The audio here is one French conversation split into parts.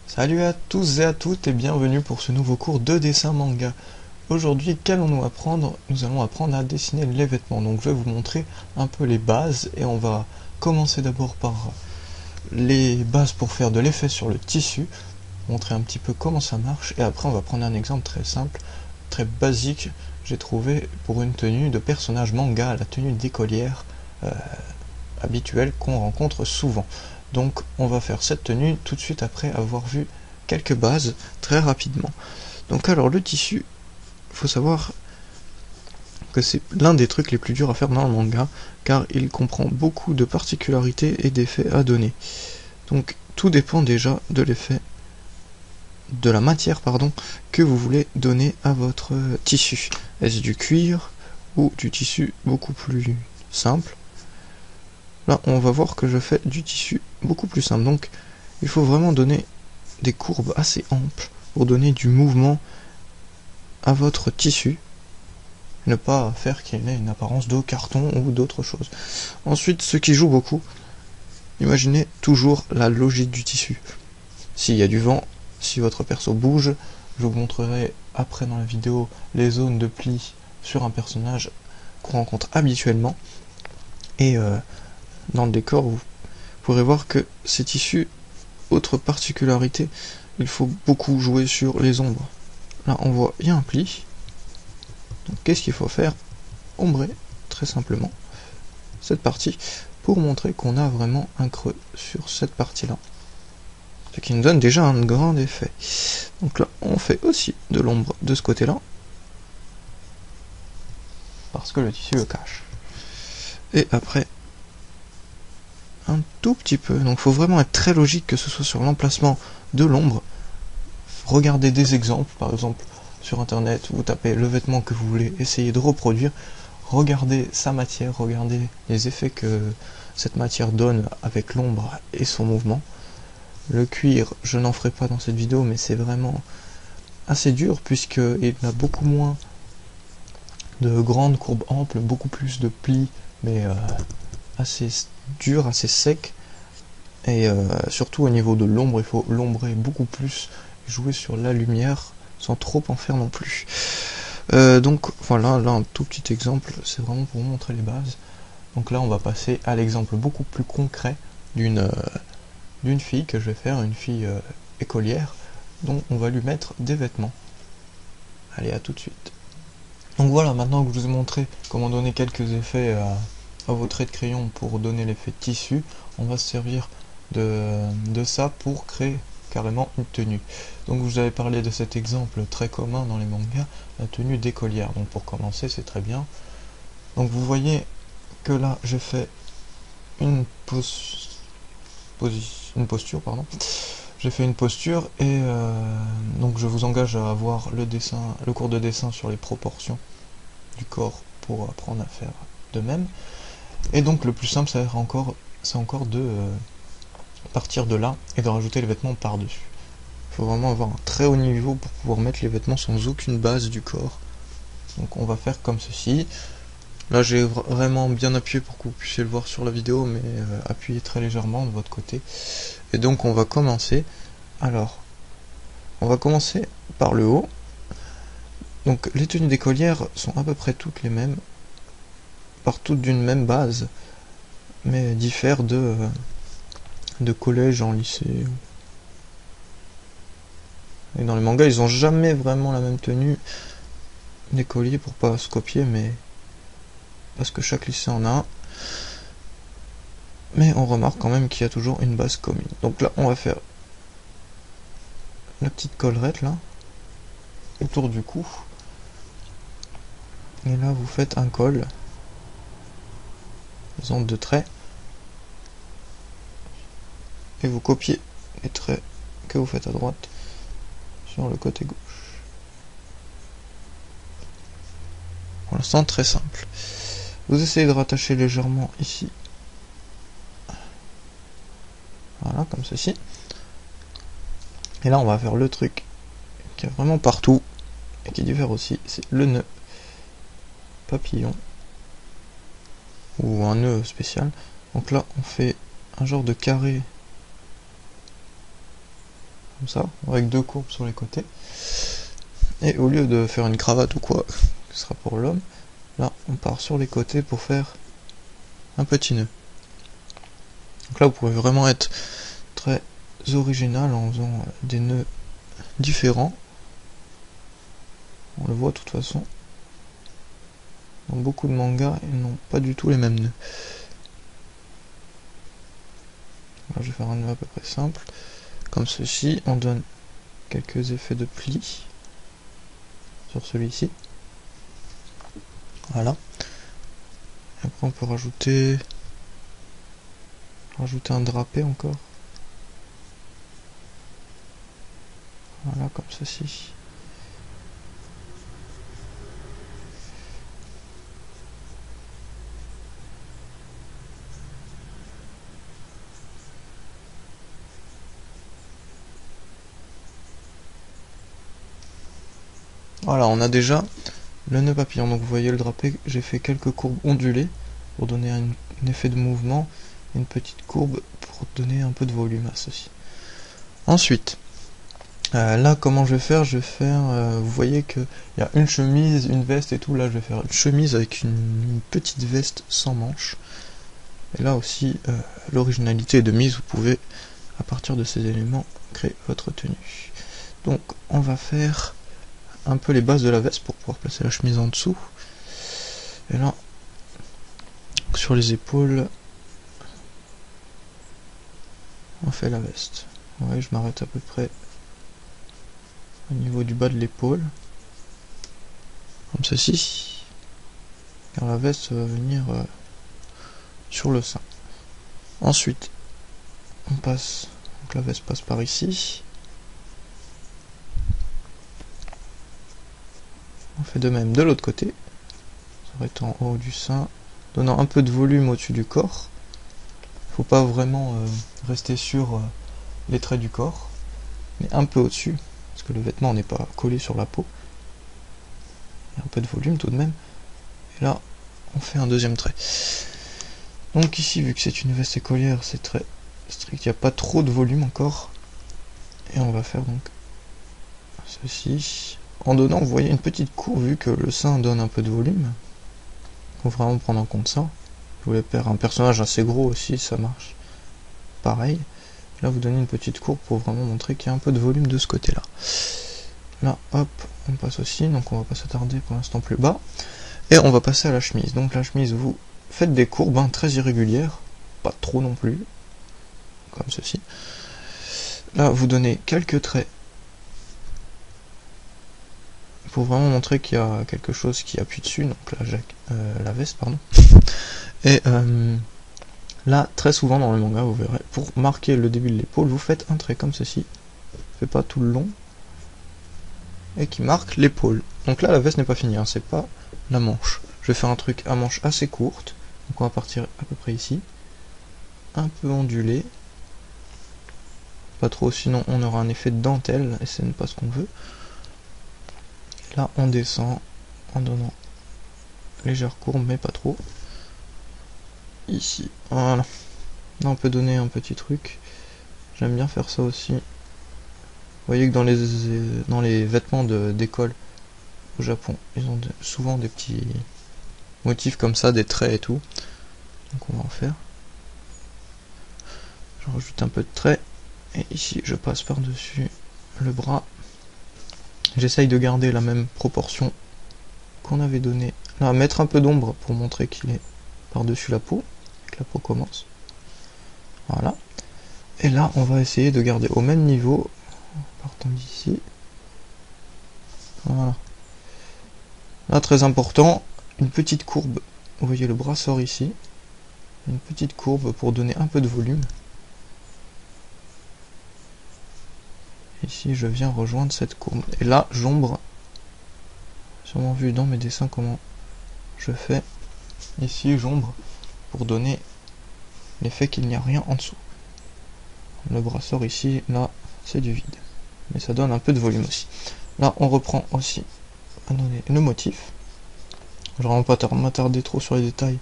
Salut à tous et à toutes et bienvenue pour ce nouveau cours de dessin manga. Aujourd'hui, qu'allons-nous apprendre? Nous allons apprendre à dessiner les vêtements. Donc je vais vous montrer un peu les bases et on va commencer d'abord par les bases pour faire de l'effet sur le tissu, montrer un petit peu comment ça marche et après on va prendre un exemple très simple, très basique, j'ai trouvé pour une tenue de personnage manga, la tenue d'écolière habituelle qu'on rencontre souvent. Donc on va faire cette tenue tout de suite après avoir vu quelques bases très rapidement. Donc alors le tissu, il faut savoir que c'est l'un des trucs les plus durs à faire dans le manga car il comprend beaucoup de particularités et d'effets à donner. Donc tout dépend déjà de l'effet, de la matière que vous voulez donner à votre tissu. Est-ce du cuir ou du tissu beaucoup plus simple? Là, on va voir que je fais du tissu beaucoup plus simple. Donc, il faut vraiment donner des courbes assez amples pour donner du mouvement à votre tissu. Ne pas faire qu'il ait une apparence de carton ou d'autre chose. Ensuite, ce qui joue beaucoup, imaginez toujours la logique du tissu. S'il y a du vent, si votre perso bouge, je vous montrerai après dans la vidéo les zones de plis sur un personnage qu'on rencontre habituellement. Et dans le décor, vous pourrez voir que ces tissus, autre particularité, il faut beaucoup jouer sur les ombres. Là, on voit, il y a un pli. Donc, qu'est-ce qu'il faut faire? Ombrer, très simplement, cette partie, pour montrer qu'on a vraiment un creux sur cette partie-là. Ce qui nous donne déjà un grand effet. Donc là, on fait aussi de l'ombre de ce côté-là, parce que le tissu le cache. Et après, un tout petit peu, donc il faut vraiment être très logique que ce soit sur l'emplacement de l'ombre. Regardez des exemples, par exemple sur internet, vous tapez le vêtement que vous voulez essayer de reproduire, regardez sa matière, regardez les effets que cette matière donne avec l'ombre et son mouvement. Le cuir, je n'en ferai pas dans cette vidéo, mais c'est vraiment assez dur puisqu'il a beaucoup moins de grandes courbes amples, beaucoup plus de plis, mais assez dur, assez sec, et surtout au niveau de l'ombre, il faut l'ombrer beaucoup plus, jouer sur la lumière sans trop en faire non plus. Donc voilà, là un tout petit exemple, c'est vraiment pour vous montrer les bases. Donc là on va passer à l'exemple beaucoup plus concret d'une fille que je vais faire, une fille écolière, dont on va lui mettre des vêtements. Allez, à tout de suite. Donc voilà, maintenant que je vous ai montré comment donner quelques effets à vos traits de crayon pour donner l'effet de tissu, on va se servir de ça pour créer carrément une tenue. Donc je vous avais parlé de cet exemple très commun dans les mangas, la tenue d'écolière. Donc pour commencer, c'est très bien. Donc vous voyez que là j'ai fait une posture, pardon. J'ai fait une posture et donc je vous engage à avoir le cours de dessin sur les proportions du corps pour apprendre à faire de même. Et donc le plus simple, c'est encore de partir de là et de rajouter les vêtements par-dessus. Il faut vraiment avoir un très haut niveau pour pouvoir mettre les vêtements sans aucune base du corps. Donc on va faire comme ceci. Là j'ai vraiment bien appuyé pour que vous puissiez le voir sur la vidéo, mais appuyez très légèrement de votre côté. Et donc on va commencer. Alors, on va commencer par le haut. Donc les tenues d'écolière sont à peu près toutes les mêmes, toutes d'une même base, mais diffèrent de collège en lycée. Et dans les mangas, ils ont jamais vraiment la même tenue d'écolier pour pas se copier, mais parce que chaque lycée en a un. Mais on remarque quand même qu'il y a toujours une base commune. Donc là, on va faire la petite collerette là, autour du cou. Et là, vous faites un col, faisant 2 traits. Et vous copiez les traits que vous faites à droite sur le côté gauche. Pour l'instant, très simple. Vous essayez de rattacher légèrement ici. Voilà, comme ceci. Et là, on va faire le truc qui est vraiment partout et qui diffère aussi, c'est le nœud papillon ou un nœud spécial. Donc là, on fait un genre de carré comme ça, avec deux courbes sur les côtés. Et au lieu de faire une cravate ou quoi, ce sera pour l'homme, là, on part sur les côtés pour faire un petit nœud. Donc là, vous pouvez vraiment être très original en faisant des nœuds différents. On le voit de toute façon. Dans beaucoup de mangas, ils n'ont pas du tout les mêmes nœuds. Là, je vais faire un nœud à peu près simple. Comme ceci, on donne quelques effets de plis sur celui-ci. Voilà. Et après, on peut rajouter un drapé encore. Voilà, comme ceci. Voilà, on a déjà le nœud papillon. Donc vous voyez le drapé, j'ai fait quelques courbes ondulées pour donner un effet de mouvement, et une petite courbe pour donner un peu de volume à ceci. Ensuite, là comment je vais faire, vous voyez qu'il y a une chemise, une veste et tout. Là je vais faire une chemise avec une petite veste sans manches. Et là aussi, l'originalité est de mise, vous pouvez à partir de ces éléments créer votre tenue. Donc on va faire un peu les bases de la veste pour pouvoir placer la chemise en dessous. Et là, sur les épaules, on fait la veste. Ouais, je m'arrête à peu près au niveau du bas de l'épaule, comme ceci, car la veste va venir sur le sein. Ensuite, on passe, donc la veste passe par ici. On fait de même de l'autre côté, s'arrêtant en haut du sein, donnant un peu de volume au-dessus du corps. Faut pas vraiment rester sur les traits du corps, mais un peu au-dessus, parce que le vêtement n'est pas collé sur la peau. Il y a un peu de volume tout de même. Et là, on fait un deuxième trait. Donc ici, vu que c'est une veste écolière, c'est très strict, il n'y a pas trop de volume encore. Et on va faire donc ceci. En donnant, vous voyez une petite courbe, vu que le sein donne un peu de volume. Il faut vraiment prendre en compte ça. Je voulais faire un personnage assez gros aussi, ça marche. Pareil. Là, vous donnez une petite courbe pour vraiment montrer qu'il y a un peu de volume de ce côté-là. Là, hop, on passe aussi. Donc, on va pas s'attarder pour l'instant plus bas. Et on va passer à la chemise. Donc, la chemise, vous faites des courbes très irrégulières. Pas trop non plus. Comme ceci. Là, vous donnez quelques traits pour vraiment montrer qu'il y a quelque chose qui appuie dessus, donc la veste, pardon. Et là, très souvent dans le manga, vous verrez, pour marquer le début de l'épaule, vous faites un trait comme ceci, fait pas tout le long, et qui marque l'épaule. Donc là, la veste n'est pas finie, hein, c'est pas la manche. Je vais faire un truc à manche assez courte, donc on va partir à peu près ici, un peu ondulé, pas trop, sinon on aura un effet de dentelle, et ce n'est pas ce qu'on veut. Là, on descend en donnant légère courbe, mais pas trop. Ici, voilà. Là, on peut donner un petit truc. J'aime bien faire ça aussi. Vous voyez que dans les vêtements d'école au Japon, ils ont souvent des petits motifs comme ça, des traits et tout. Donc on va en faire. Je rajoute un peu de traits. Et ici, je passe par-dessus le bras. J'essaye de garder la même proportion qu'on avait donné. Là, mettre un peu d'ombre pour montrer qu'il est par-dessus la peau, que la peau commence. Voilà. Et là, on va essayer de garder au même niveau, partant d'ici. Voilà. Là, très important, une petite courbe. Vous voyez, le bras sort ici. Une petite courbe pour donner un peu de volume. Ici, je viens rejoindre cette courbe. Et là, j'ombre. Sûrement vu dans mes dessins comment je fais. Ici, j'ombre pour donner l'effet qu'il n'y a rien en dessous. Le brasseur ici, là, c'est du vide. Mais ça donne un peu de volume aussi. Là, on reprend aussi à donner le motif. Je ne vais pas m'attarder trop sur les détails,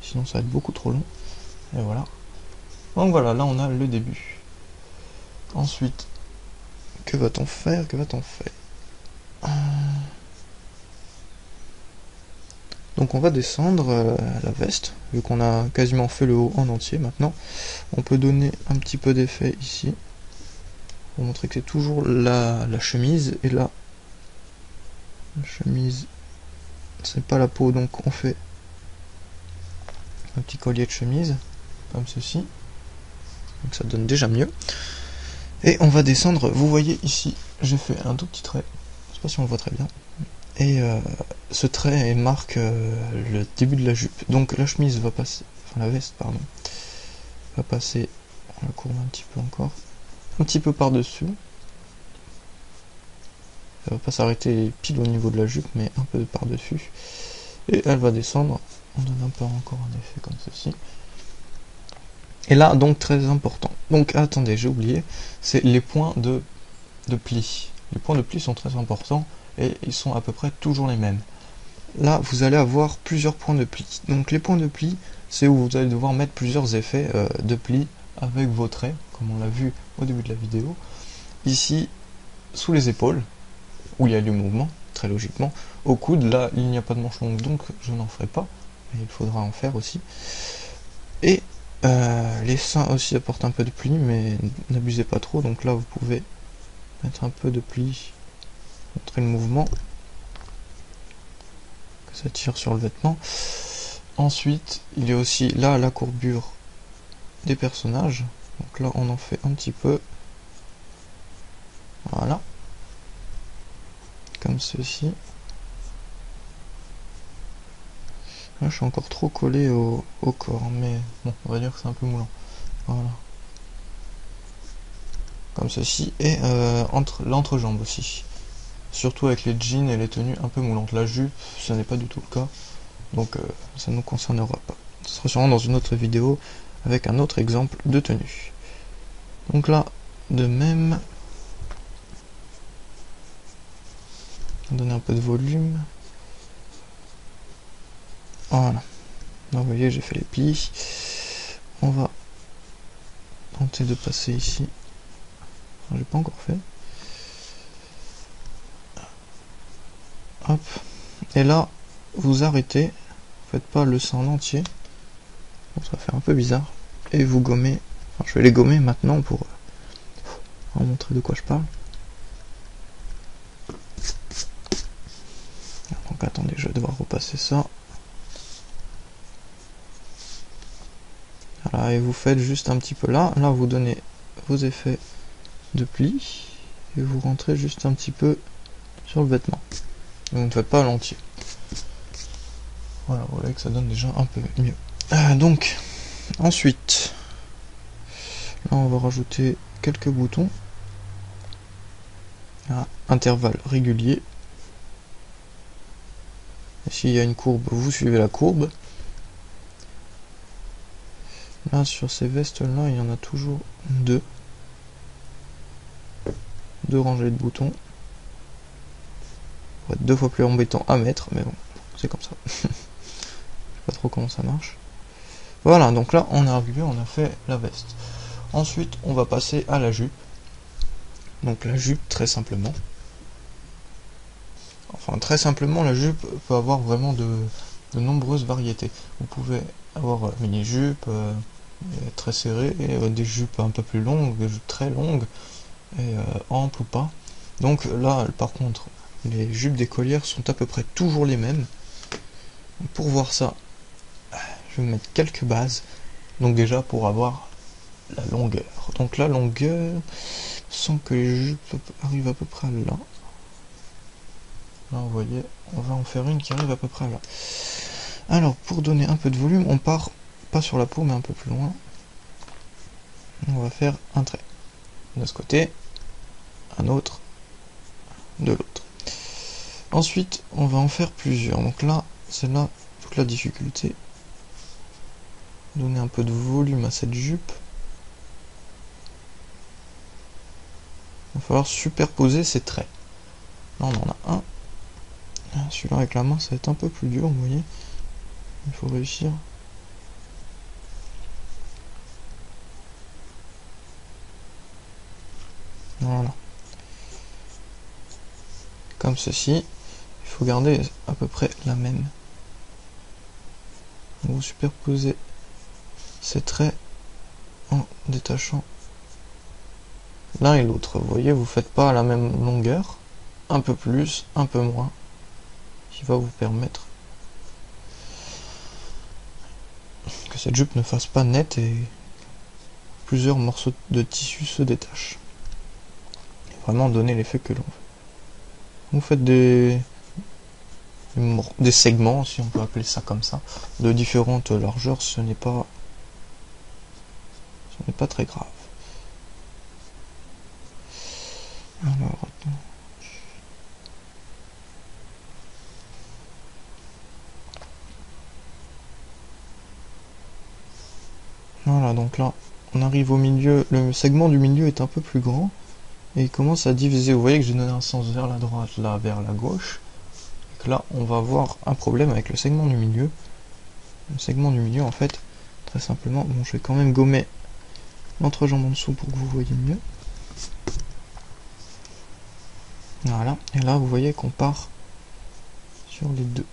sinon ça va être beaucoup trop long. Et voilà. Donc voilà, là on a le début. Ensuite, que va-t-on faire? Donc on va descendre la veste, vu qu'on a quasiment fait le haut en entier maintenant. On peut donner un petit peu d'effet ici, pour montrer que c'est toujours la chemise, et là, la chemise, c'est pas la peau, donc on fait un petit collier de chemise, comme ceci. Donc ça donne déjà mieux. Et on va descendre, vous voyez ici, j'ai fait un tout petit trait, je sais pas si on le voit très bien. Et ce trait marque le début de la jupe. Donc la chemise va passer, enfin la veste pardon, va passer, on la courbe un petit peu encore, un petit peu par-dessus. Elle va pas s'arrêter pile au niveau de la jupe, mais un peu par-dessus. Et elle va descendre, on donne un peu encore un effet comme ceci. Et là, donc très important. Donc attendez, j'ai oublié, c'est les points de pli. Les points de pli sont très importants et ils sont à peu près toujours les mêmes. Là, vous allez avoir plusieurs points de pli. Donc les points de pli, c'est où vous allez devoir mettre plusieurs effets de pli avec vos traits, comme on l'a vu au début de la vidéo. Ici, sous les épaules, où il y a du mouvement, très logiquement. Au coude, là, il n'y a pas de manche longue, donc je n'en ferai pas. Mais il faudra en faire aussi. Et les seins aussi apportent un peu de pli, mais n'abusez pas trop. Donc là, vous pouvez mettre un peu de pli, montrer le mouvement, que ça tire sur le vêtement. Ensuite, il y a aussi là la courbure des personnages. Donc là, on en fait un petit peu. Voilà. Comme ceci. Là, je suis encore trop collé au corps, mais bon, on va dire que c'est un peu moulant. Voilà. Comme ceci. Et entre l'entrejambe aussi. Surtout avec les jeans et les tenues un peu moulantes. La jupe, ce n'est pas du tout le cas. Donc ça ne nous concernera pas. Ce sera sûrement dans une autre vidéo avec un autre exemple de tenue. Donc là, de même, on va donner un peu de volume. Voilà. Là, vous voyez, j'ai fait les plis. On va tenter de passer ici. J'ai pas encore fait. Hop. Et là, vous arrêtez. Vous faites pas le sein en entier. Bon, ça va faire un peu bizarre. Et vous gommez. Enfin, je vais les gommer maintenant pour vous montrer de quoi je parle. Donc attendez, je vais devoir repasser ça. Voilà, et vous faites juste un petit peu là. Là, vous donnez vos effets de pli. Et vous rentrez juste un petit peu sur le vêtement. Vous ne faites pas à l'entier. Voilà, vous voyez que ça donne déjà un peu mieux. Donc, ensuite, là on va rajouter quelques boutons à intervalles réguliers. S'il y a une courbe, vous suivez la courbe. Là, sur ces vestes-là, il y en a toujours deux rangées de boutons. Pour être 2 fois plus embêtant à mettre, mais bon, c'est comme ça. Je sais pas trop comment ça marche. Voilà, donc là, on est arrivé, on a fait la veste. Ensuite, on va passer à la jupe. Donc la jupe, très simplement. Enfin, très simplement, la jupe peut avoir vraiment de nombreuses variétés. Vous pouvez avoir mini-jupe, très serrée, et des jupes un peu plus longues, des jupes très longues, et amples ou pas. Donc là, par contre, les jupes d'écolière sont à peu près toujours les mêmes. Pour voir ça, je vais mettre quelques bases. Donc déjà, pour avoir la longueur. Donc la longueur, sans que les jupes arrivent à peu près là. Là, vous voyez, on va en faire une qui arrive à peu près là. Alors, pour donner un peu de volume, on part pas sur la peau, mais un peu plus loin. On va faire un trait. De ce côté, un autre, de l'autre. Ensuite, on va en faire plusieurs. Donc là, c'est là toute la difficulté. Donner un peu de volume à cette jupe. va falloir superposer ces traits. Là on en a un. Celui-là avec la main ça va être un peu plus dur, vous voyez. Il faut réussir. Voilà. Comme ceci. Il faut garder à peu près la même. Vous superposez ces traits en détachant l'un et l'autre. Vous voyez, vous faites pas à la même longueur. Un peu plus, un peu moins. Qui va vous permettre que cette jupe ne fasse pas net et plusieurs morceaux de tissu se détachent. Et vraiment donner l'effet que l'on veut. Vous faites des segments, si on peut appeler ça comme ça, de différentes largeurs, ce n'est pas très grave. Alors, attends. Voilà, donc là, on arrive au milieu, le segment du milieu est un peu plus grand, et il commence à diviser. Vous voyez que j'ai donné un sens vers la droite, là vers la gauche, et que là, on va avoir un problème avec le segment du milieu. Le segment du milieu, en fait, très simplement, bon, je vais quand même gommer l'entrejambe en dessous pour que vous voyez mieux. Voilà, et là, vous voyez qu'on part sur les deux.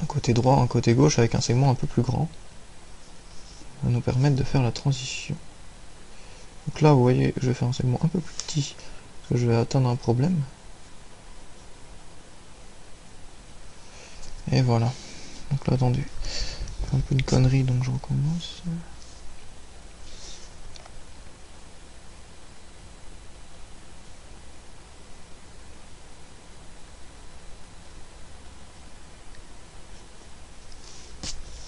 Un côté droit, un côté gauche, avec un segment un peu plus grand. Va nous permettre de faire la transition. Donc là, vous voyez, je vais faire un segment un peu plus petit, parce que je vais atteindre un problème. Et voilà. Donc là, attendez. Un peu une connerie, donc je recommence.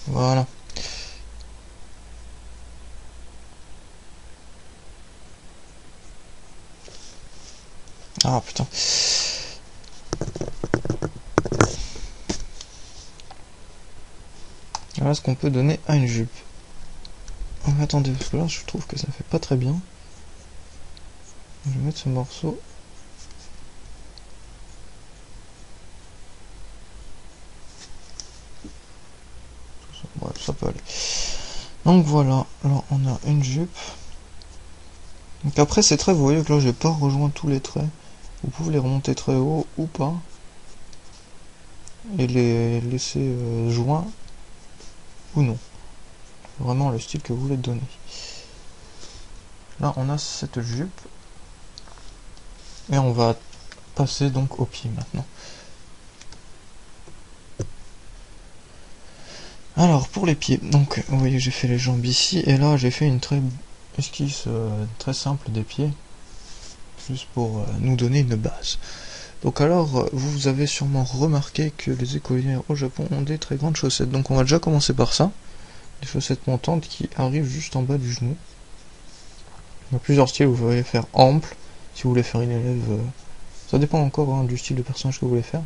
Voilà. Ah putain. Voilà ce qu'on peut donner à une jupe. Oh, attendez, parce que là je trouve que ça fait pas très bien. Je vais mettre ce morceau. Ouais, ça peut aller. Donc voilà, alors on a une jupe. Donc après ces traits, vous voyez que là j'ai pas rejoint tous les traits. Vous pouvez les remonter très haut ou pas. Et les laisser joints ou non. Vraiment le style que vous voulez donner. Là on a cette jupe. Et on va passer donc au pied maintenant. Alors pour les pieds, donc vous voyez j'ai fait les jambes ici et là j'ai fait une esquisse très simple des pieds, juste pour nous donner une base. Donc alors vous avez sûrement remarqué que les écoliers au Japon ont des très grandes chaussettes, donc on va déjà commencer par ça, des chaussettes montantes qui arrivent juste en bas du genou. Il y a plusieurs styles, vous pouvez faire ample, si vous voulez faire une élève, ça dépend encore hein, du style de personnage que vous voulez faire.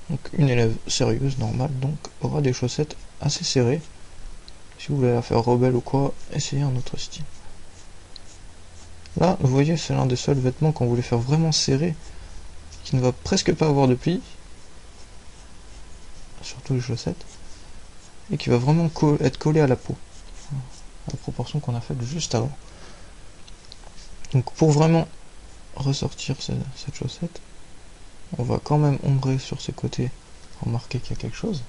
Donc une élève sérieuse, normale, donc aura des chaussettes assez serrées. Si vous voulez la faire rebelle ou quoi, essayez un autre style. Là, vous voyez, c'est l'un des seuls vêtements qu'on voulait faire vraiment serré, qui ne va presque pas avoir de plis, surtout les chaussettes, et qui va vraiment être collé à la peau, à la proportion qu'on a faite juste avant. Donc pour vraiment ressortir cette chaussette, on va quand même ombrer sur ses côtés, remarquer qu'il y a quelque chose.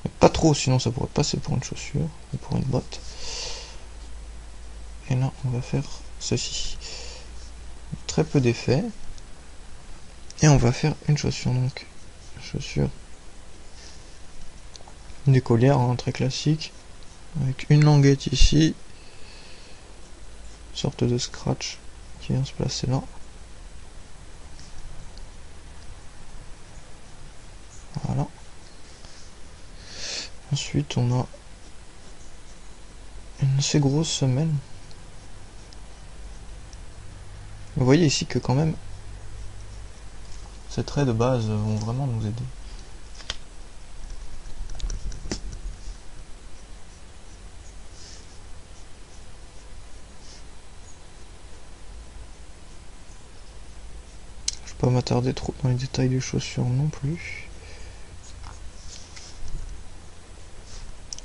Mais pas trop, sinon ça pourrait passer pour une chaussure ou pour une botte. Et là, on va faire ceci. Très peu d'effet. Et on va faire une chaussure, donc chaussure d'écolière, hein, très classique, avec une languette ici, une sorte de scratch qui vient se placer là. Voilà. Ensuite, on a une assez grosse semelle. Vous voyez ici que quand même, ces traits de base vont vraiment nous aider. pas m'attarder trop dans les détails des chaussures non plus.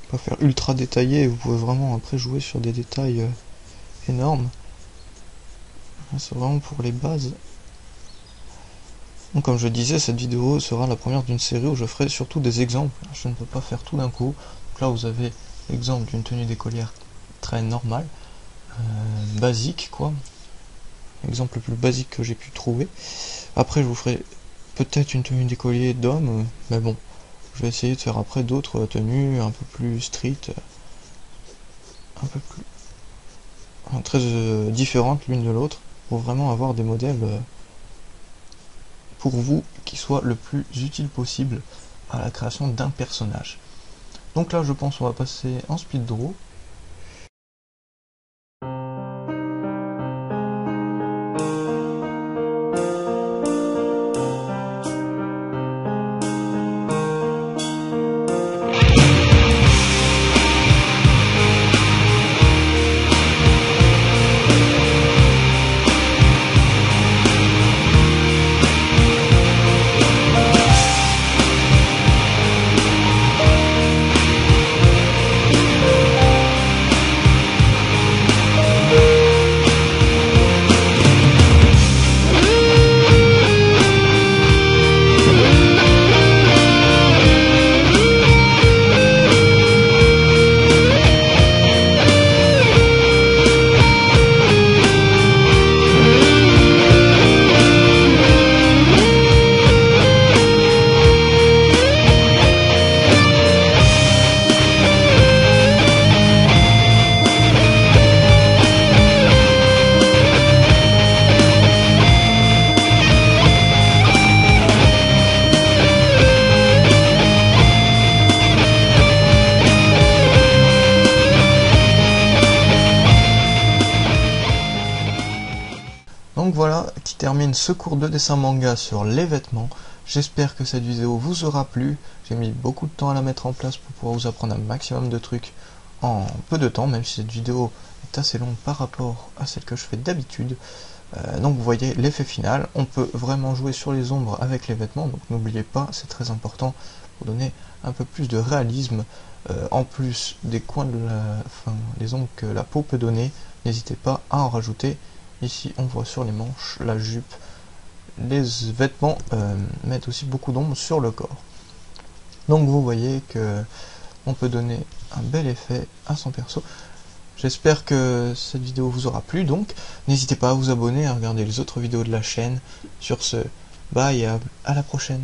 Pas faire ultra détaillé, vous pouvez vraiment après jouer sur des détails énormes. C'est vraiment pour les bases. Donc comme je disais, cette vidéo sera la première d'une série où je ferai surtout des exemples. Je ne peux pas faire tout d'un coup. Donc là vous avez l'exemple d'une tenue d'écolière très normale, basique quoi. L'exemple le plus basique que j'ai pu trouver. Après je vous ferai peut-être une tenue d'écolier d'homme, mais bon, je vais essayer de faire après d'autres tenues un peu plus street, un peu plus très différentes l'une de l'autre, pour vraiment avoir des modèles pour vous qui soient le plus utile possible à la création d'un personnage. Donc là je pense qu'on va passer en speed draw. Donc voilà qui termine ce cours de dessin manga sur les vêtements. J'espère que cette vidéo vous aura plu. J'ai mis beaucoup de temps à la mettre en place pour pouvoir vous apprendre un maximum de trucs en peu de temps, même si cette vidéo est assez longue par rapport à celle que je fais d'habitude. Donc vous voyez l'effet final, on peut vraiment jouer sur les ombres avec les vêtements, donc n'oubliez pas, c'est très important pour donner un peu plus de réalisme, en plus des coins de les ombres que la peau peut donner, n'hésitez pas à en rajouter. Ici on voit sur les manches, la jupe, les vêtements mettent aussi beaucoup d'ombre sur le corps. Donc vous voyez que on peut donner un bel effet à son perso. J'espère que cette vidéo vous aura plu, donc n'hésitez pas à vous abonner, à regarder les autres vidéos de la chaîne. Sur ce, bye et à la prochaine.